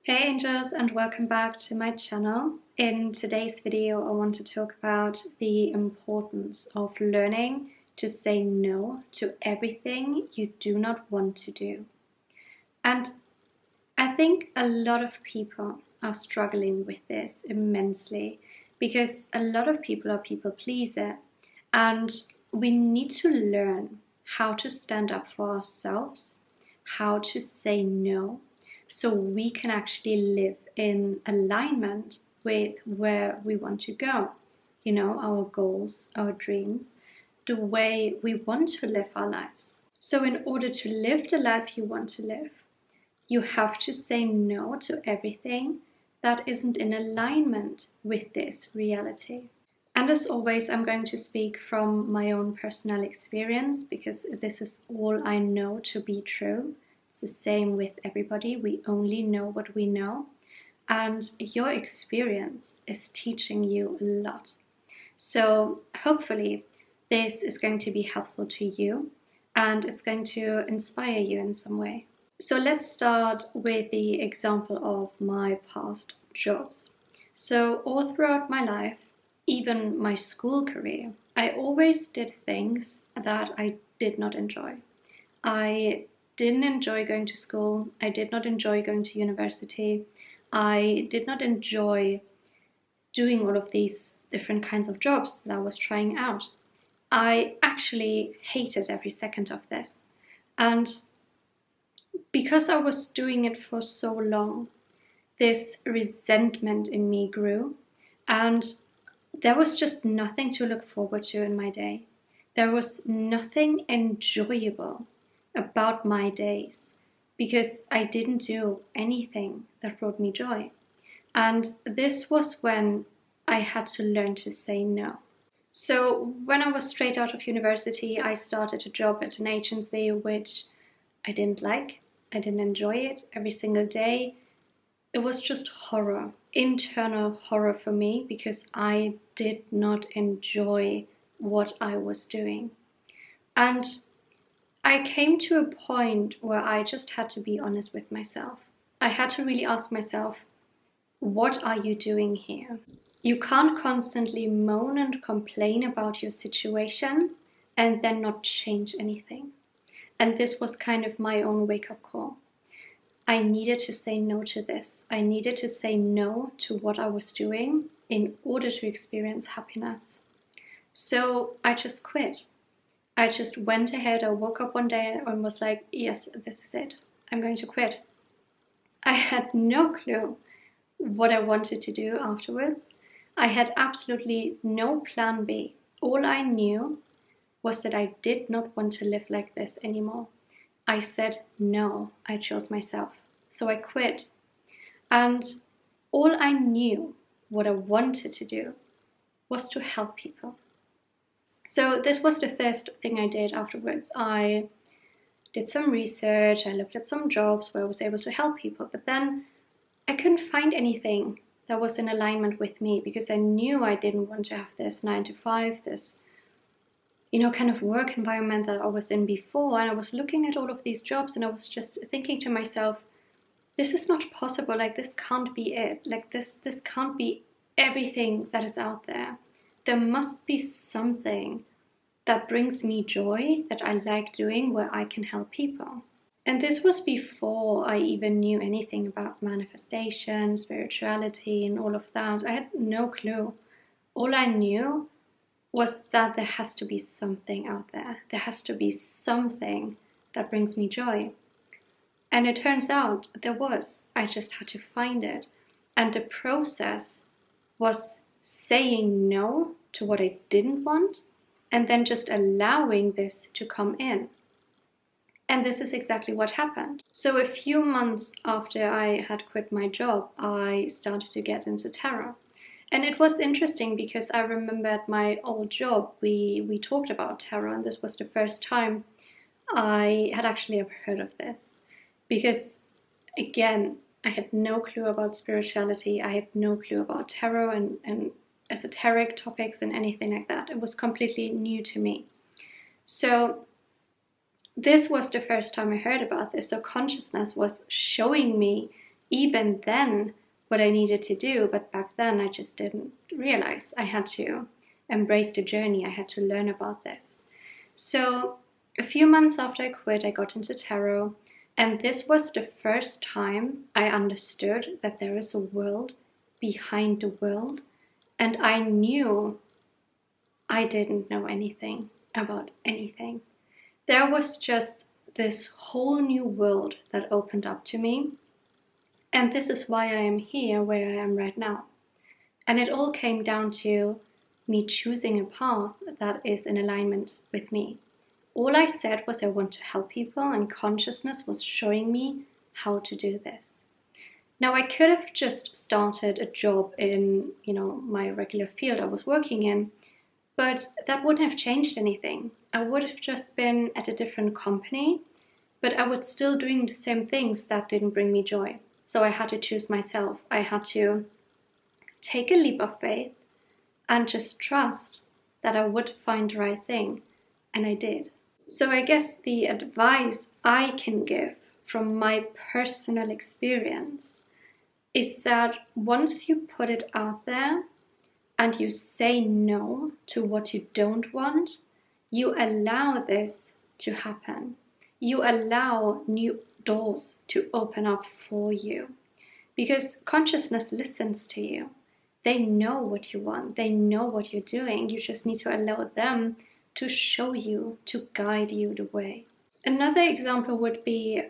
Hey angels, and welcome back to my channel. In today's video I want to talk about the importance of learning to say no to everything you do not want to do. And I think a lot of people are struggling with this immensely because a lot of people are people pleaser, and we need to learn how to stand up for ourselves, how to say no, so we can actually live in alignment with where we want to go. You know, our goals, our dreams, the way we want to live our lives. So in order to live the life you want to live, you have to say no to everything that isn't in alignment with this reality. And as always, I'm going to speak from my own personal experience because this is all I know to be true. It's the same with everybody. We only know what we know. And your experience is teaching you a lot. So hopefully this is going to be helpful to you and it's going to inspire you in some way. So let's start with the example of my past jobs. So all throughout my life, even my school career, I always did things that I did not enjoy. I didn't enjoy going to school. I did not enjoy going to university. I did not enjoy doing all of these different kinds of jobs that I was trying out. I actually hated every second of this. And because I was doing it for so long, this resentment in me grew, and there was just nothing to look forward to in my day. There was nothing enjoyable about my days because I didn't do anything that brought me joy. And this was when I had to learn to say no. So when I was straight out of university, I started a job at an agency which I didn't like. I didn't enjoy it every single day. It was just horror, internal horror for me because I did not enjoy what I was doing. And I came to a point where I just had to be honest with myself. I had to really ask myself, what are you doing here? You can't constantly moan and complain about your situation and then not change anything. And this was kind of my own wake-up call. I needed to say no to this. I needed to say no to what I was doing in order to experience happiness. So I just quit. I just went ahead. I woke up one day and was like, yes, this is it. I'm going to quit. I had no clue what I wanted to do afterwards. I had absolutely no plan B. All I knew was that I did not want to live like this anymore. I said no, I chose myself. So I quit. And all I knew, what I wanted to do, was to help people. So this was the first thing I did afterwards. I did some research, I looked at some jobs where I was able to help people, but then I couldn't find anything that was in alignment with me because I knew I didn't want to have this 9 to 5, this kind of work environment that I was in before. And I was looking at all of these jobs and I was just thinking to myself, this is not possible. Like, this can't be it. Like, this can't be everything that is out there. There must be something that brings me joy, that I like doing, where I can help people. And this was before I even knew anything about manifestation, spirituality, and all of that. I had no clue. All I knew was that there has to be something out there. There has to be something that brings me joy. And it turns out there was. I just had to find it. And the process was saying no to what I didn't want and then just allowing this to come in. And this is exactly what happened. So a few months after I had quit my job, I started to get into tarot. And it was interesting because I remember at my old job, we talked about tarot, and this was the first time I had actually ever heard of this. Because again, I had no clue about spirituality, I had no clue about tarot and esoteric topics and anything like that. It was completely new to me. So this was the first time I heard about this. So consciousness was showing me even then what I needed to do, but back then I just didn't realize. I had to embrace the journey, I had to learn about this. So a few months after I quit, I got into tarot, and this was the first time I understood that there is a world behind the world, and I knew I didn't know anything about anything. There was just this whole new world that opened up to me, and this is why I am here where I am right now. And it all came down to me choosing a path that is in alignment with me. All I said was I want to help people, and consciousness was showing me how to do this. Now, I could have just started a job in, my regular field I was working in, but that wouldn't have changed anything. I would have just been at a different company, but I was still doing the same things that didn't bring me joy. So I had to choose myself. I had to take a leap of faith and just trust that I would find the right thing. And I did. So I guess the advice I can give from my personal experience is that once you put it out there and you say no to what you don't want, you allow this to happen. You allow new doors to open up for you, because consciousness listens to you. They know what you want. They know what you're doing. You just need to allow them to show you, to guide you the way. Another example would be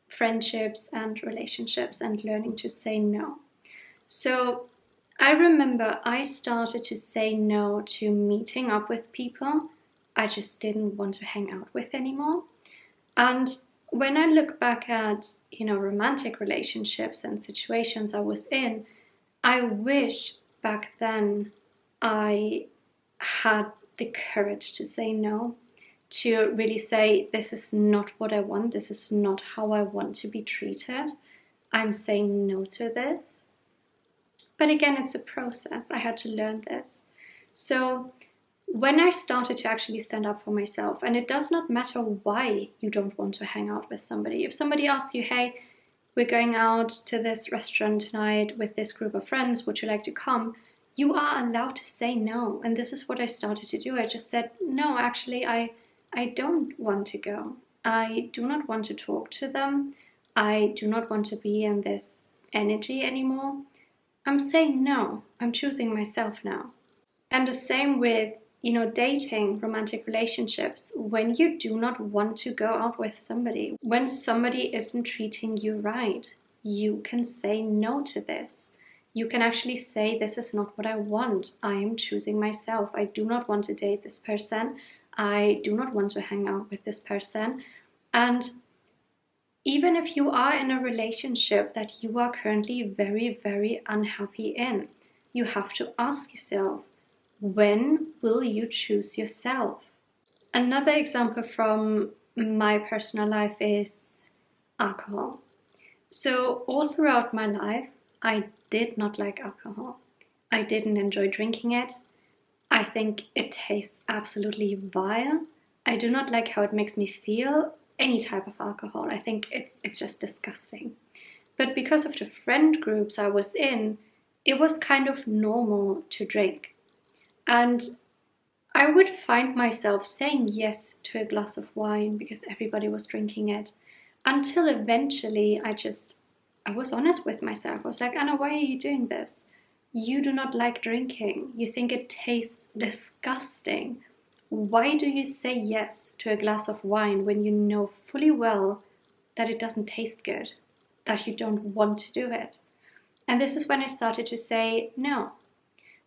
friendships and relationships and learning to say no. So I remember I started to say no to meeting up with people I just didn't want to hang out with anymore. And when I look back at, romantic relationships and situations I was in, I wish back then I had the courage to say no, to really say, this is not what I want, this is not how I want to be treated. I'm saying no to this. But again, it's a process. I had to learn this. So when I started to actually stand up for myself, and it does not matter why you don't want to hang out with somebody. If somebody asks you, hey, we're going out to this restaurant tonight with this group of friends, would you like to come? You are allowed to say no. And this is what I started to do. I just said, no, actually, I don't want to go. I do not want to talk to them. I do not want to be in this energy anymore. I'm saying no. I'm choosing myself now. And the same with, dating, romantic relationships. When you do not want to go out with somebody, when somebody isn't treating you right, you can say no to this. You can actually say, this is not what I want. I am choosing myself. I do not want to date this person. I do not want to hang out with this person. And even if you are in a relationship that you are currently very, very unhappy in, you have to ask yourself, when will you choose yourself? Another example from my personal life is alcohol. So all throughout my life, I did not like alcohol. I didn't enjoy drinking it. I think it tastes absolutely vile. I do not like how it makes me feel, any type of alcohol. I think it's just disgusting. But because of the friend groups I was in, it was kind of normal to drink. And I would find myself saying yes to a glass of wine because everybody was drinking it, until eventually I was honest with myself. I was like, Anna, why are you doing this? You do not like drinking. You think it tastes disgusting. Why do you say yes to a glass of wine when you know fully well that it doesn't taste good, that you don't want to do it? And this is when I started to say no.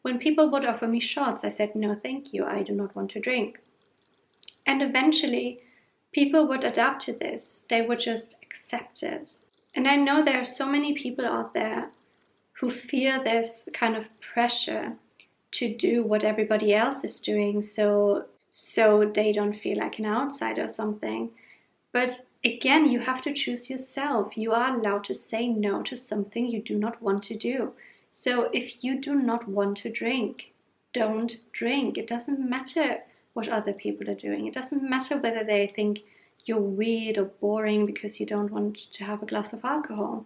When people would offer me shots, I said, no, thank you, I do not want to drink. And eventually, people would adapt to this. They would just accept it. And I know there are so many people out there who feel this kind of pressure to do what everybody else is doing, so they don't feel like an outsider or something. But again, you have to choose yourself. You are allowed to say no to something you do not want to do. So if you do not want to drink, don't drink. It doesn't matter what other people are doing. It doesn't matter whether they think you're weird or boring because you don't want to have a glass of alcohol.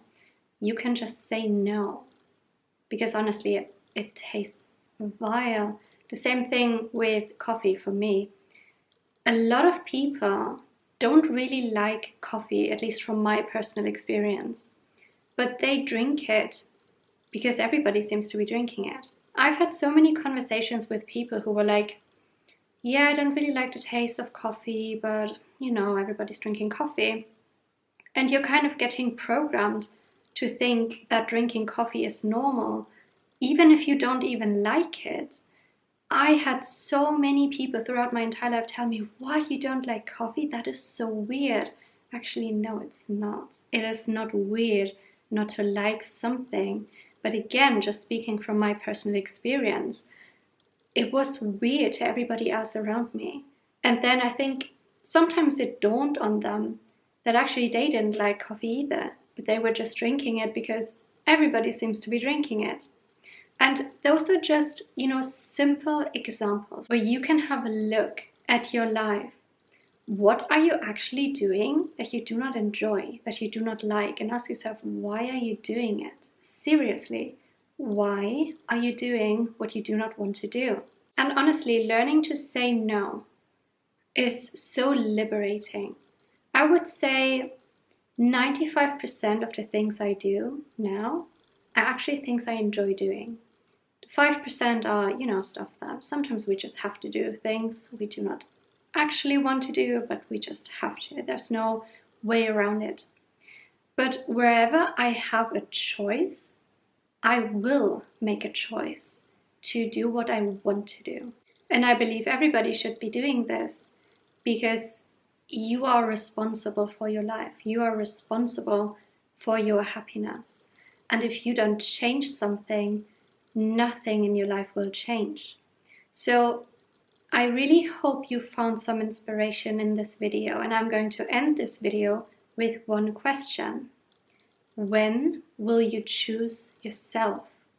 you can just say no. Because honestly, it tastes vile. The same thing with coffee for me. A lot of people don't really like coffee, at least from my personal experience, but they drink it because everybody seems to be drinking it. I've had so many conversations with people who were like, yeah, I don't really like the taste of coffee, but everybody's drinking coffee. And you're kind of getting programmed to think that drinking coffee is normal, even if you don't even like it. I had so many people throughout my entire life tell me, what, you don't like coffee? That is so weird. Actually, no, it's not. It is not weird not to like something. But again, just speaking from my personal experience, it was weird to everybody else around me. And then I think sometimes it dawned on them that actually they didn't like coffee either, but they were just drinking it because everybody seems to be drinking it. And those are just, simple examples where you can have a look at your life. What are you actually doing that you do not enjoy, that you do not like? And ask yourself, why are you doing it? Seriously, why are you doing what you do not want to do? And honestly, learning to say no is so liberating. I would say 95% of the things I do now are actually things I enjoy doing. 5% are, stuff that sometimes we just have to do, things we do not actually want to do, but we just have to. There's no way around it. But wherever I have a choice, I will make a choice to do what I want to do. And I believe everybody should be doing this because you are responsible for your life. You are responsible for your happiness. And if you don't change something, nothing in your life will change. So I really hope you found some inspiration in this video, and I'm going to end this video with one question. When will you choose yourself?